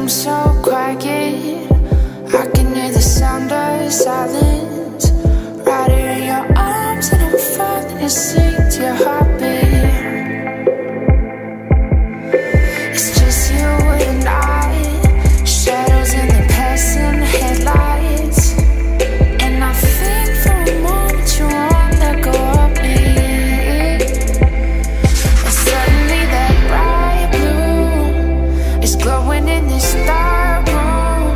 room so quiet, I can hear the sound of silence. Right here in your arms and I'm falling asleep to your heartbeat. It's just you and I, shadows in the passing headlights. And I think for a moment you won't let go of me. And suddenly that bright blue is glowing in this dark room.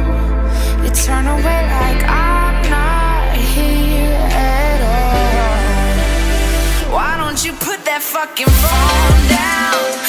You turn away like I'm not here at all. Why don't you put that fucking phone down?